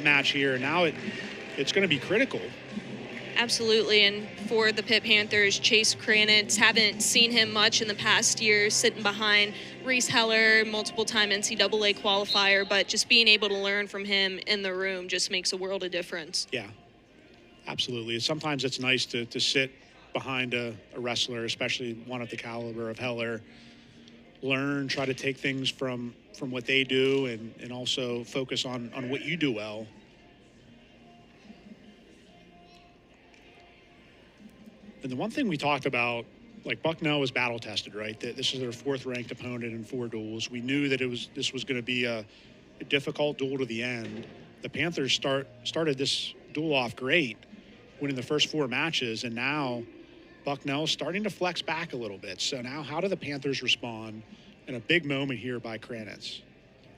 match here. Now it's going to be critical. Absolutely, and for the Pitt Panthers, Chase Kranitz, haven't seen him much in the past year, sitting behind Reese Heller, multiple-time NCAA qualifier, but just being able to learn from him in the room just makes a world of difference. Yeah, absolutely. Sometimes it's nice to sit behind a wrestler, especially one of the caliber of Heller, learn, try to take things from what they do, and also focus on what you do well. And the one thing we talked about, like Bucknell was battle tested, right? This is their 4th ranked opponent in 4 duels. We knew that this was going to be a difficult duel to the end. The Panthers started this duel off great, winning the first 4 matches, and now Bucknell's starting to flex back a little bit. So now how do the Panthers respond in a big moment here by Kranitz?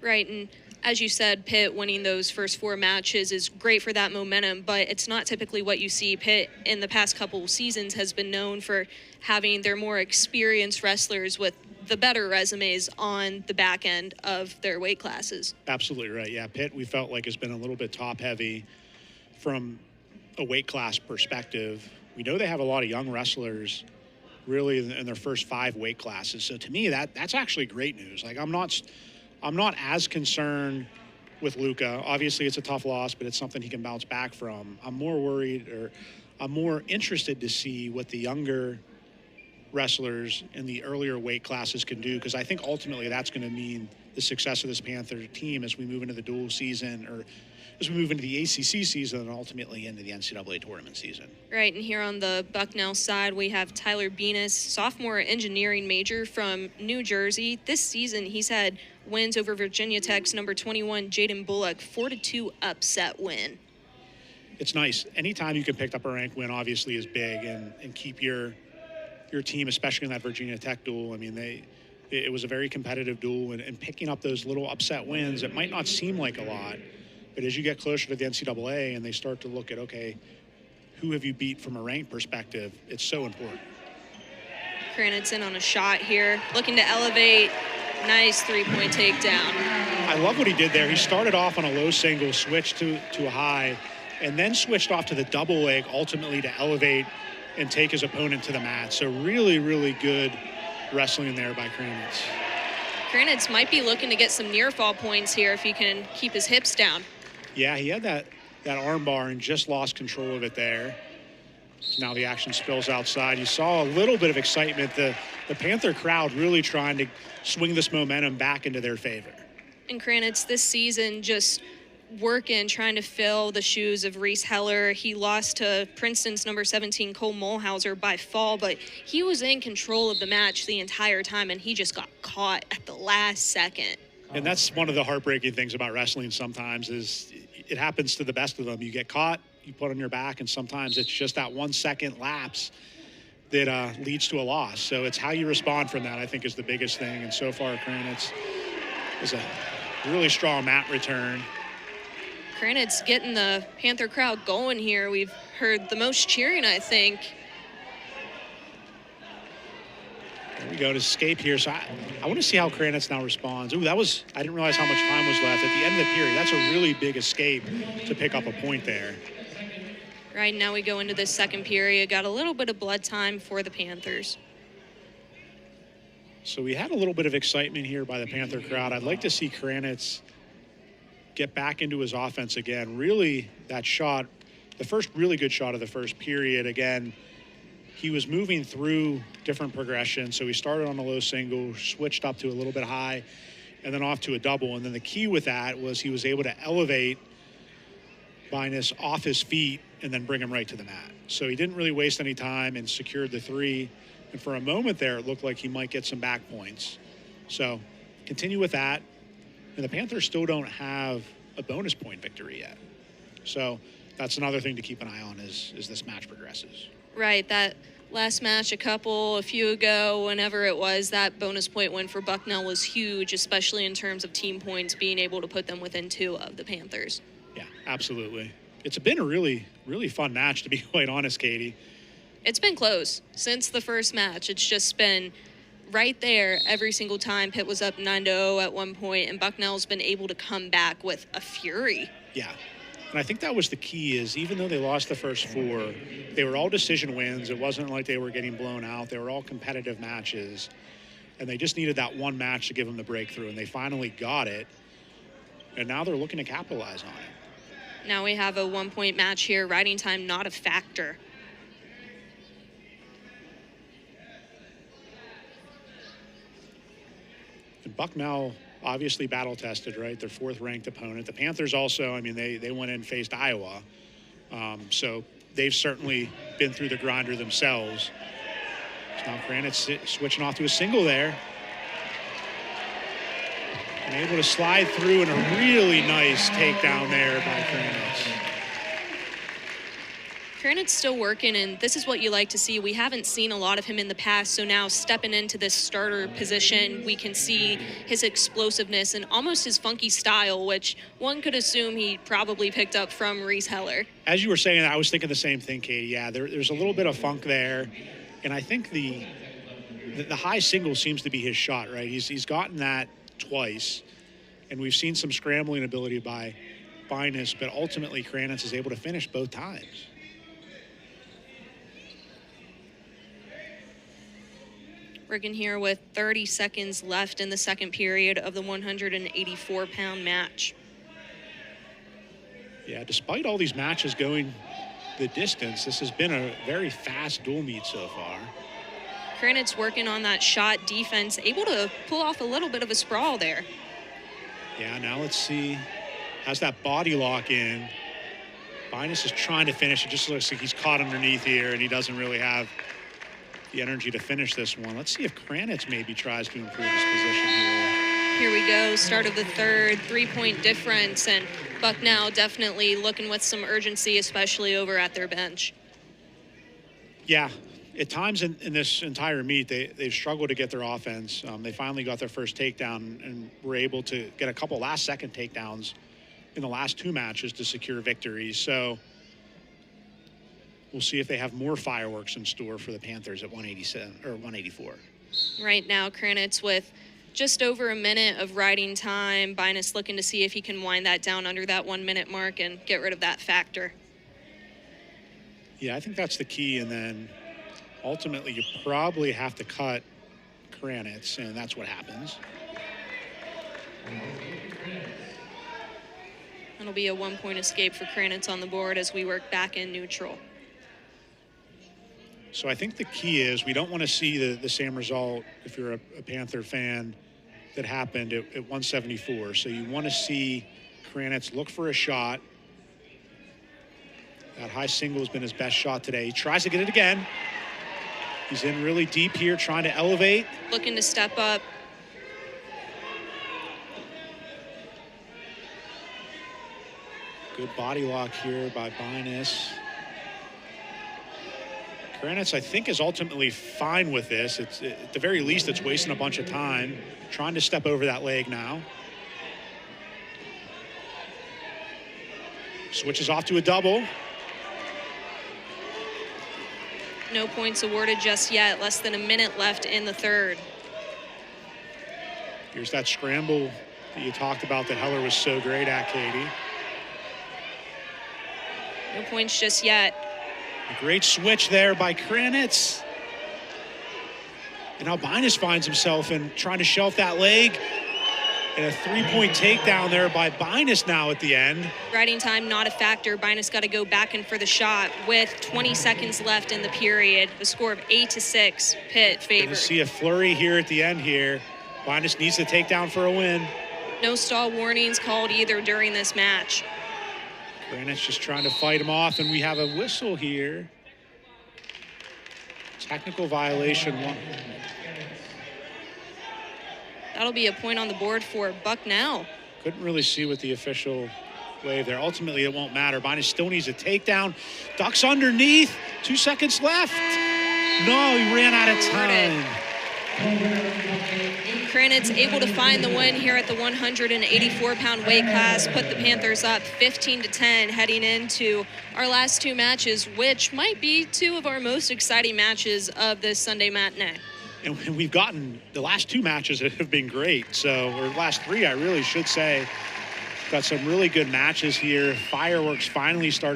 Right, and as you said, Pitt winning those first 4 matches is great for that momentum, but it's not typically what you see. Pitt in the past couple seasons has been known for having their more experienced wrestlers with the better resumes on the back end of their weight classes. Absolutely right. Yeah, Pitt, we felt like, has been a little bit top heavy from a weight class perspective. We know they have a lot of young wrestlers really in their first 5 weight classes. So to me, that's actually great news. Like, I'm not as concerned with Luca. Obviously, it's a tough loss, but it's something he can bounce back from. I'm more worried, or I'm more interested to see what the younger wrestlers in the earlier weight classes can do, because I think ultimately that's going to mean the success of this Panther team as we move into the dual season, or as we move into the ACC season, and ultimately into the NCAA tournament season. Right, and here on the Bucknell side, we have Tyler Bienus, sophomore engineering major from New Jersey. This season, he's had wins over Virginia Tech's number 21, Jaden Bullock, 4-2 upset win. It's nice. Anytime you can pick up a rank win, obviously, is big, and keep your team, especially in that Virginia Tech duel. I mean, it was a very competitive duel, and picking up those little upset wins, it might not seem like a lot, but as you get closer to the NCAA and they start to look at, okay, who have you beat from a rank perspective, it's so important. Kranitz in on a shot here, looking to elevate. Nice 3-point takedown. I love what he did there. He started off on a low single, switched to a high, and then switched off to the double leg, ultimately to elevate and take his opponent to the mat. So really, really good wrestling there by Kranitz. Kranitz might be looking to get some near fall points here if he can keep his hips down. Yeah, he had that arm bar and just lost control of it there. Now the action spills outside. You saw a little bit of excitement. The Panther crowd really trying to swing this momentum back into their favor. And Kranitz this season just working, trying to fill the shoes of Reese Heller. He lost to Princeton's number 17, Cole Mulhauser, by fall, but he was in control of the match the entire time, and he just got caught at the last second. And that's one of the heartbreaking things about wrestling sometimes, is it happens to the best of them. You get caught, you put on your back, and sometimes it's just that 1 second lapse that leads to a loss. So it's how you respond from that, I think, is the biggest thing. And so far, Kranitz is a really strong mat return. Kranitz getting the Panther crowd going here. We've heard the most cheering, I think. There we go to escape here. So I want to see how Kranitz now responds. Ooh, I didn't realize how much time was left at the end of the period. That's a really big escape to pick up a point there. Right, now we go into this second period. Got a little bit of blood time for the Panthers. So we had a little bit of excitement here by the Panther crowd. I'd like to see Kranitz get back into his offense again. Really, that shot, the first really good shot of the first period, again, he was moving through different progressions. So he started on a low single, switched up to a little bit high, and then off to a double. And then the key with that was he was able to elevate Bienus off his feet and then bring him right to the mat. So he didn't really waste any time and secured the 3. And for a moment there, it looked like he might get some back points. So continue with that. And the Panthers still don't have a bonus point victory yet. So that's another thing to keep an eye on as this match progresses. Right, that last match a few ago, whenever it was, that bonus point win for Bucknell was huge, especially in terms of team points, being able to put them within 2 of the Panthers. Yeah, absolutely. It's been a really, really fun match, to be quite honest, Katie. It's been close since the first match. It's just been right there every single time. Pitt was up 9-0 at one point, and Bucknell's been able to come back with a fury. Yeah, And I think that was the key, is even though they lost the first 4, they were all decision wins. It wasn't like they were getting blown out. They were all competitive matches. And they just needed that one match to give them the breakthrough. And they finally got it. And now they're looking to capitalize on it. Now we have a 1-point match here. Riding time not a factor. And Bucknell, obviously battle tested, right? Their 4th ranked opponent. The Panthers also, I mean, they went in and faced Iowa. So they've certainly been through the grinder themselves. So now Kranitz switching off to a single there. And able to slide through, and a really nice takedown there by Kranitz. Kranitz still working, and this is what you like to see. We haven't seen a lot of him in the past, so now stepping into this starter position, we can see his explosiveness and almost his funky style, which one could assume he probably picked up from Reese Heller. As you were saying, I was thinking the same thing, Katie. Yeah, there's a little bit of funk there, and I think the high single seems to be his shot, right? He's gotten that twice, and we've seen some scrambling ability by Bienus, but ultimately Kranitz is able to finish both times. Working here with 30 seconds left in the second period of the 184-pound match. Yeah, despite all these matches going the distance, this has been a very fast dual meet so far. Kranitz working on that shot defense, able to pull off a little bit of a sprawl there. Yeah, now let's see. Has that body lock in. Bienus is trying to finish. It just looks like he's caught underneath here, and he doesn't really have the energy to finish this one. Let's see if Kranitz maybe tries to improve his position here. Here we go, start of the third, 3-point difference, and Bucknell definitely looking with some urgency, especially over at their bench. Yeah, at times in this entire meet, they've struggled to get their offense. They finally got their first takedown and were able to get a couple last-second takedowns in the last 2 matches to secure victories. So we'll see if they have more fireworks in store for the Panthers at 187 or 184. Right now, Kranitz with just over a minute of riding time. Bienus looking to see if he can wind that down under that 1-minute mark and get rid of that factor. Yeah, I think that's the key. And then ultimately, you probably have to cut Kranitz, and that's what happens. It'll be a 1-point escape for Kranitz on the board as we work back in neutral. So I think the key is we don't want to see the same result, if you're a Panther fan, that happened at 174. So you want to see Kranitz look for a shot. That high single has been his best shot today. He tries to get it again. He's in really deep here, trying to elevate. Looking to step up. Good body lock here by Bienus. Kranitz, I think, is ultimately fine with this. It's at the very least, it's wasting a bunch of time trying to step over that leg now. Switches off to a double. No points awarded just yet. Less than a minute left in the third. Here's that scramble that you talked about that Heller was so great at, Katie. No points just yet. A great switch there by Kranitz. And now Bienus finds himself in trying to shelf that leg. And a 3-point takedown there by Bienus now at the end. Riding time not a factor. Bienus got to go back in for the shot with 20 seconds left in the period. The score of 8-6, Pitt favored. Gonna see a flurry here at the end here. Bienus needs the takedown for a win. No stall warnings called either during this match. Kranitz just trying to fight him off, and we have a whistle here. Technical violation. That'll be a point on the board for Bucknell. Couldn't really see what the official waved there. Ultimately, it won't matter. Bienus still needs a takedown. Ducks underneath. 2 seconds left. No, he ran out of time. Kranitz able to find the win here at the 184-pound weight class, put the Panthers up 15-10 heading into our last 2 matches, which might be 2 of our most exciting matches of this Sunday matinee. And we've gotten, the last 2 matches have been great. So, or last 3, I really should say. got some really good matches here. Fireworks finally started